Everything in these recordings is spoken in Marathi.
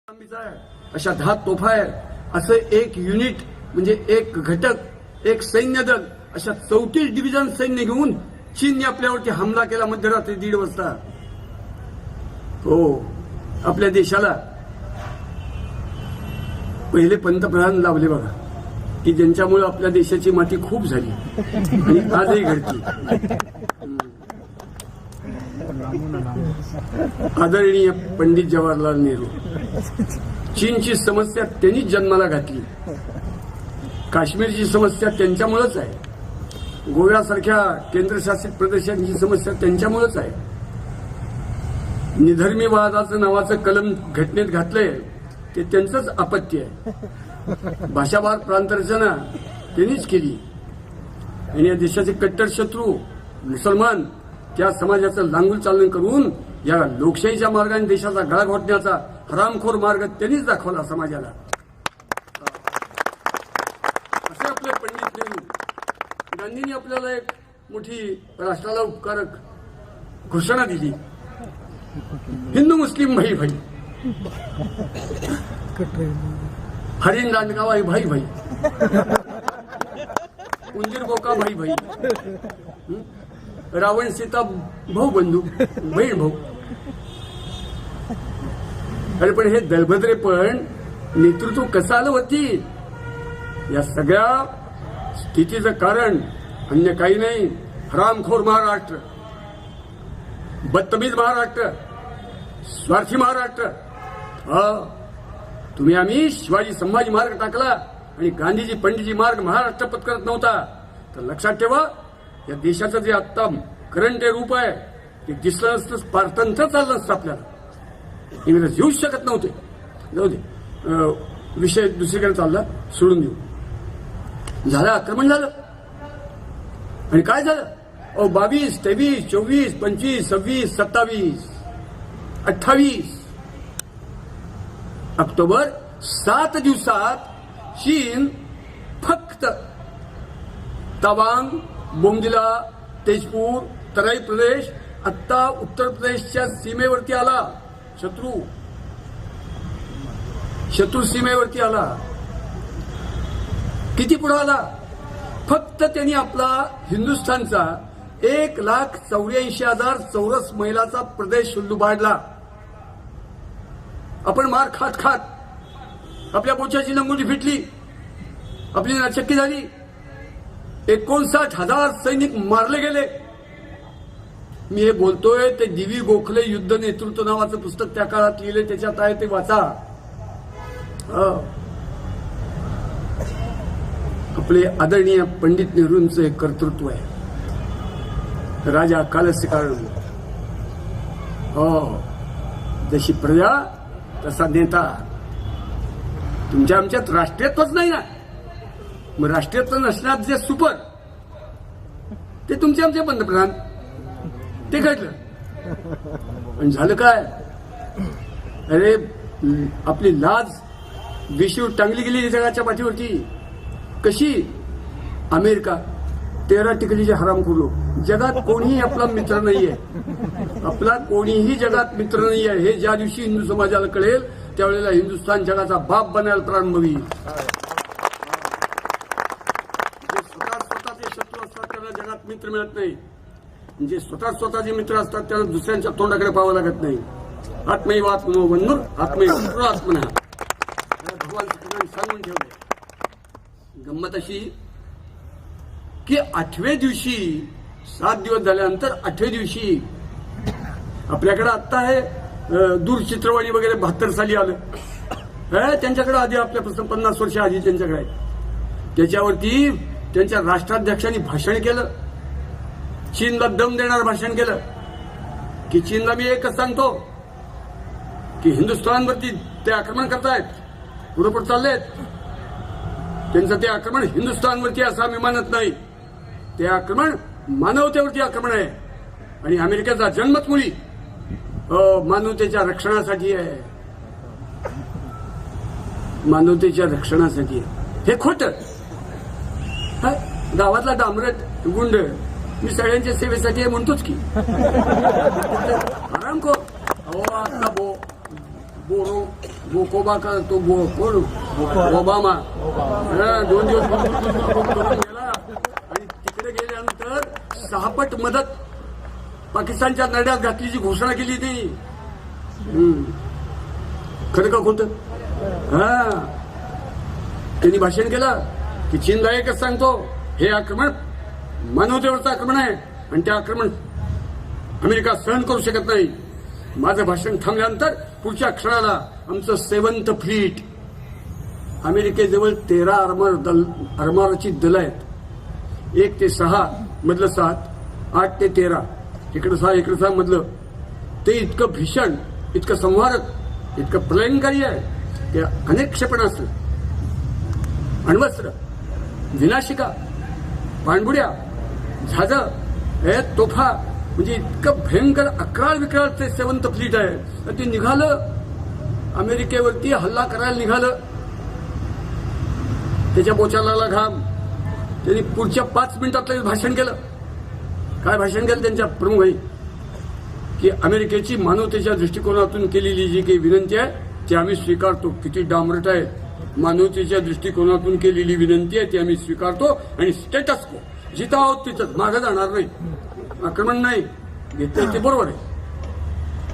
अशा 10 तोफा आहे, असं एक युनिट म्हणजे एक घटक, एक सैन्य दल, अशा 34 डिव्हिजन सैन्य घेऊन चीनने आपल्यावरती हमला केला मध्यरात्री 1:30 वाजता. हो, आपल्या देशाला पहिले पंतप्रधान लाभले बघा, की ज्यांच्यामुळे आपल्या देशाची माती खूप झाली आणि आजही घडती. आदरणीय पंडित जवाहरलाल नेहरू. चीनची समस्या त्यांनीच जन्माला घातली. काश्मीरची समस्या त्यांच्यामुळेच आहे. गोव्यासारख्या केंद्रशासित प्रदेशांची समस्या त्यांच्यामुळेच आहे. निधर्मीवादाचं नावाचं कलम घटनेत घातलंय ते त्यांचंच अपत्य आहे. भाषाभार प्रांतरचना त्यांनीच केली आणि या देशाचे कट्टर शत्रू मुसलमान त्या समाजाचं लांगुल चालण करून या लोकशाहीच्या मार्गाने देशाचा गळा घोटण्याचा हरामखोर मार्ग त्यांनीच दाखवला समाजाला. असे आपले पंडित नेहरू. गांधींनी आपल्याला एक मोठी राष्ट्राला उपकारक घोषणा दिली, हिंदू मुस्लिम भाई भाई, हरिण रानगावा भाई भाई, उंदीर बोका भाई भाई, रावण सीता भाऊ बंधू बहीण भाऊ. अरे पण हे दलभद्रेपण नेतृत्व कसं आलं होती? या सगळ्या स्थितीचं कारण अन्य काही नाही, हरामखोर महाराष्ट्र, बदतमीज महाराष्ट्र, स्वार्थी महाराष्ट्र. तुम्ही आम्ही शिवाजी संभाजी मार्ग टाकला आणि गांधीजी पंडितजी मार्ग महाराष्ट्र पत्करत नव्हता. तर लक्षात ठेवा, या देशाचं जे आता करंट रूप आहे ते दिसलं असतं, पारतंत्र चाललं असतं आपल्याला. इंग्रज येऊच शकत नव्हते. जाऊ दे, विषय दुसरीकडे चालला, सोडून देऊ. झालं, आक्रमण झालं. आणि काय झालं? 22, 23, 24, 25, 26, 27, 28 ऑक्टोबर 7 दिवसात चीन फक्त तवांग, बोमदिला, तेजपूर, तराई प्रदेश, आता उत्तर प्रदेशच्या सीमेवरती आला. शत्रू सीमेवरती आला. किती पुढे आला? फक्त त्यांनी आपला हिंदुस्थानचा 1,84,000 चौरस मैलाचा प्रदेश लुबाडला. आपण मार खात खात आपल्या बोचाची लंगोटी फिटली, आपली नाचक्की झाली. 59,000 सैनिक मारले गेले. मी हे बोलतोय ते दिवी गोखले युद्ध नेतृत्व नावाचं पुस्तक त्या काळात लिहिले, त्याच्यात आहे ते वाचा. आपले आदरणीय पंडित नेहरूंचं एक कर्तृत्व आहे. राजा कालस्य कारण. जशी प्रजा तसा नेता. तुमच्या आमच्यात राष्ट्रीयत्वच नाही ना. मग राष्ट्रीयत्व नसण्यात जे सुपर ते तुमचे आमचे पंतप्रधान, ते घडलं. पण झालं काय? अरे आपली लाज विशीवर टांगली गेली जगाच्या पाठीवरती. कशी? अमेरिका 13 टिकलीचे हरामखोर लोक. जगात कोणीही आपला मित्र नाहीये. आपला कोणीही जगात मित्र नाहीये. हे ज्या दिवशी हिंदू समाजाला कळेल त्यावेळेला हिंदुस्थान जगाचा बाप बनायला प्रारंभ होईल. स्वतःचे शत्रू असतात त्यांना जगात मित्र मिळत नाही. जे स्वतःचे मित्र असतात त्यांना दुसऱ्यांच्या तोंडाकडे पाहावं लागत नाही. आत्मैवात्मनो बंधुर आत्मैवात्मना भगवान श्रीकृष्णाने सांगून ठेवले. गंमत अशी की 8व्या दिवशी, 7 दिवस झाल्यानंतर 8व्या दिवशी आपल्याकडे आत्ता आहे दूरचित्रवाणी वगैरे 72 साली आलं. त्यांच्याकडे आधी आपल्यापासून 50 वर्ष आधी त्यांच्याकडे आहे. त्याच्यावरती त्यांच्या राष्ट्राध्यक्षांनी भाषण केलं. चीनला दम देणारं भाषण केलं की चीनला मी एकच सांगतो की हिंदुस्थानवरती ते आक्रमण करतायत, पुढे चाललेत. त्यांचं ते आक्रमण हिंदुस्थानवरती असं आम्ही मानत नाही. ते आक्रमण मानवतेवरती आक्रमण आहे आणि अमेरिकेचा जन्मच मुळी मानवतेच्या रक्षणासाठी आहे. मानवतेच्या रक्षणासाठी आहे. हे खोटं. गावातला डांबरट गुंड मी सगळ्यांच्या सेवेसाठी आहे म्हणतोच की. आराम को. आता बोकोबा का तो कोण ओबामा 2 दिवस करून गेला आणि तिकडे गेल्यानंतर 6 पट मदत पाकिस्तानच्या नड्यात घातलीची घोषणा केली ती. खरं का खोटं? त्यांनी भाषण केलं की चीनला एकच सांगतो, हे आक्रमण मानवतेवरचं आक्रमण आहे आणि ते आक्रमण अमेरिका सहन करू शकत नाही. माझं भाषण थांबल्यानंतर पुढच्या क्षणाला आमचं 7th फ्लीट, अमेरिकेजवळ 13 आर्मरची दल आहेत. 1 ते 6 मधलं 7, 8 ते 13, इकडं 6 इकडं 6 मधलं, ते इतकं भीषण, इतकं संहारक, इतकं प्रलयंकारी आहे की अनेक क्षेपणास्त्र, अण्वस्त्र, विनाशिका, पाणबुड्या, झाजं, तोफा, म्हणजे इतकं भयंकर अकराळ विक्राळ ते 7th फ्लीट आहे. ते निघालं अमेरिकेवरती हल्ला करायला निघालं. त्याच्या बोचाला घाम. त्यांनी पुढच्या 5 मिनिटात भाषण केलं. काय भाषण केलं त्यांच्या प्रमुखांनी? की अमेरिकेची मानवतेच्या दृष्टिकोनातून केलेली जी काही विनंती आहे ती आम्ही स्वीकारतो. किती डांबरट आहे. मानवतेच्या दृष्टिकोनातून केलेली विनंती आहे ती आम्ही स्वीकारतो आणि स्टेटस को जिथं आहोत तिथंच, मागं जाणार नाही. आक्रमण नाही घेतलं ते बरोबर आहे.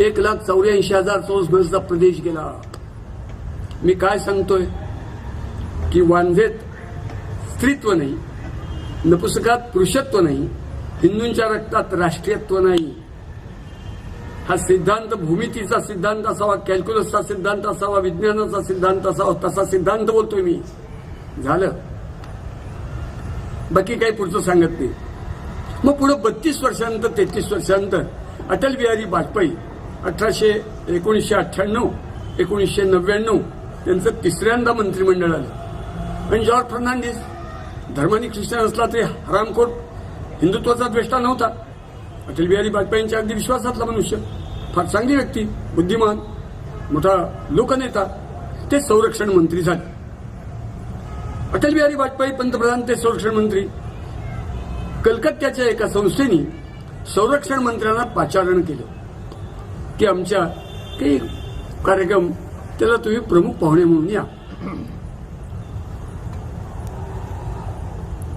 1,84,000 चौरस मैलचा प्रदेश गेला. मी काय सांगतोय की वांझेत स्त्रीत्व नाही, नपुसकात पुरुषत्व नाही, हिंदूंच्या रक्तात राष्ट्रीयत्व नाही. हा सिद्धांत भूमितीचा सिद्धांत असावा, कॅल्क्युलसचा सिद्धांत असावा, विज्ञानाचा सिद्धांत असावा, तसा सिद्धांत बोलतोय मी. झालं, बाकी काही पुढचं सांगत नाही. मग पुढे 32 वर्षानंतर 33 वर्षानंतर अटल बिहारी वाजपेयी 1998 1999 त्यांचं 3ऱ्यांदा मंत्रिमंडळ आलं. आणि जॉर्ज फर्नांडिस धर्मानी ख्रिश्चन असला तरी हरामखोर हिंदुत्वाचा द्वेष्टा नव्हता. अटल बिहारी वाजपेयींच्या अगदी विश्वासातला मनुष्य, फार चांगली व्यक्ती, बुद्धिमान, मोठा लोकनेता. ते संरक्षण मंत्री झाले. अटल बिहारी वाजपेयी पंतप्रधान, ते संरक्षण मंत्री. कलकत्त्याच्या एका संस्थेने संरक्षण मंत्र्यांना पाचारण केलं की आमच्या काही कार्यक्रम, त्याला तुम्ही प्रमुख पाहुणे म्हणून या.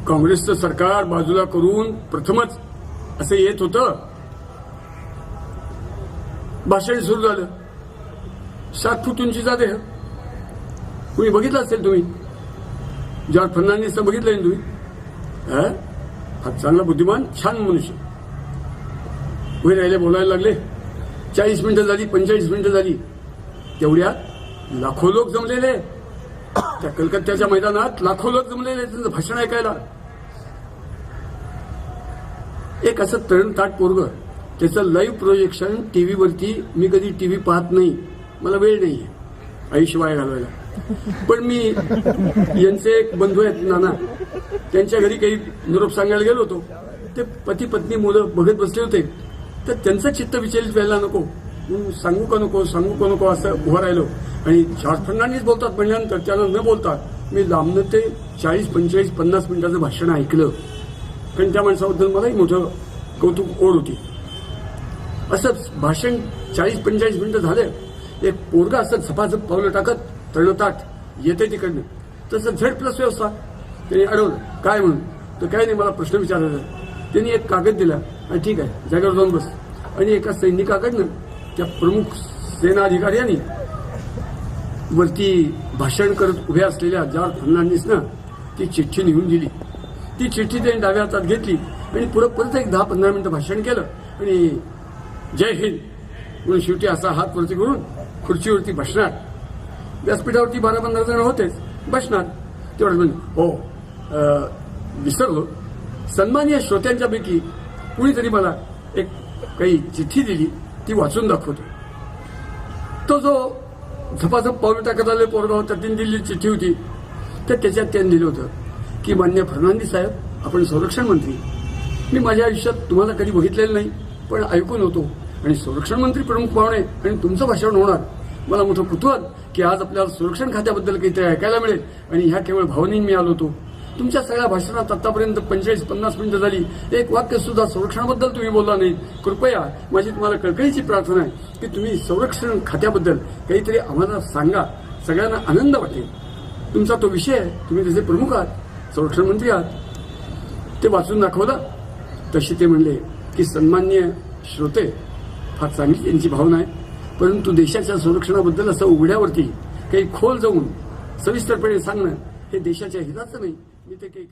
काँग्रेसचं सरकार बाजूला करून प्रथमच असं येत होतं. भाषण सुरू झालं. 7 फूट उंचीचा देह. तुम्ही बघितलं असेल, तुम्ही जॉर्ज फर्नांडिसचं बघितलंय ना तुम्ही? हा चांगला बुद्धिमान, छान मनुष्य. उभे राहिले, बोलायला लागले. 40 मिनिटं झाली, 45 मिनिटं झाली. तेवढ्यात लाखो लोक जमलेले त्या कलकत्त्याच्या मैदानात. लाखो लोक जमलेले त्यांचं भाषण ऐकायला. एक असं तरुण ताट पोरग, त्याचं लाईव्ह प्रोजेक्शन टीव्हीवरती. मी कधी टीव्ही पाहत नाही, मला वेळ नाहीये आयुष्यवाय घालवायला. पण मी यांचे एक बंधू आहेत नाना, त्यांच्या घरी काही निरोप सांगायला गेलो होतो. ते पती पत्नी मुलं बघत बसले होते. तर त्यांचं चित्त विचलित व्हायला नको, सांगू का नको असं उभं राहिलो. आणि जॉर्ज फर्नांडिस बोलतात म्हणल्यानंतर त्यांना न बोलता मी लांबनं ते 40, 45, 50 मिनिटाचं भाषण ऐकलं. कारण त्या माणसाबद्दल मलाही मोठं कौतुक, ओढ होती. असं भाषण 40-45 मिनिटं झाले. एक पोरगा असं झपाझप पावलं टाकत तळताट येते तिकडनं. तसं Z+ व्यवस्था त्यांनी अडवलं. काय म्हणून? तर काय नाही, मला प्रश्न विचारायचा. त्यांनी एक कागद दिला आणि ठीक आहे जागेवर जाऊन बस. आणि एका सैनिकाकडनं त्या प्रमुख सेना अधिकाऱ्यांनी वरती भाषण करत उभ्या असलेल्या जॉर्ज फर्नांडिसनं ती चिठ्ठी लिहून दिली. ती चिठ्ठी त्यांनी डाव्या हातात घेतली आणि पुढे परत एक 10-15 मिनिटं भाषण केलं आणि जय हिंद म्हणून शेवटी असा हात वरती करून खुर्चीवरती बसणार. व्यासपीठावरती 12-15 जण होतेच, बसणार. तेवढं म्हणजे हो विसरलो, सन्माननीय श्रोत्यांच्यापैकी कुणीतरी मला एक काही चिठ्ठी दिली, ती वाचून दाखवतो. तो जो झपाझप पावलं टाकत आले पोरगा होता, त्यांनी दिलेली चिठ्ठी होती. तर त्याच्यात त्यांनी दिलं होतं की मान्य फर्नांडिस साहेब, आपण संरक्षण मंत्री. मी माझ्या आयुष्यात तुम्हाला कधी बघितलेलं नाही, पण ऐकून होतो. आणि संरक्षण मंत्री प्रमुख पाहुणे आणि तुमचं भाषण होणार. मला मोठं कुतूहल की आज आपल्याला संरक्षण खात्याबद्दल काहीतरी ऐकायला मिळेल. आणि ह्या केवळ भावनेने मी आलो होतो. तुमच्या सगळ्या भाषणात आतापर्यंत 45-50 मिनिटं झाली, एक वाक्य सुद्धा संरक्षणाबद्दल तुम्ही बोलला नाही. कृपया माझी तुम्हाला कळकळीची प्रार्थना आहे की तुम्ही संरक्षण खात्याबद्दल काहीतरी आम्हाला सांगा, सगळ्यांना आनंद वाटेल. तुमचा तो विषय आहे, तुम्ही त्याचे प्रमुख आहात, संरक्षण मंत्री आहात. ते वाचून दाखवलं. तशी ते म्हणले की सन्माननीय श्रोते, फार चांगली त्यांची भावना आहे, परंतु देशाच्या संरक्षणाबद्दल असं उघड्यावरती काही खोल जाऊन सविस्तरपणे सांगणं हे देशाच्या हिताचं नाही. मी ते काही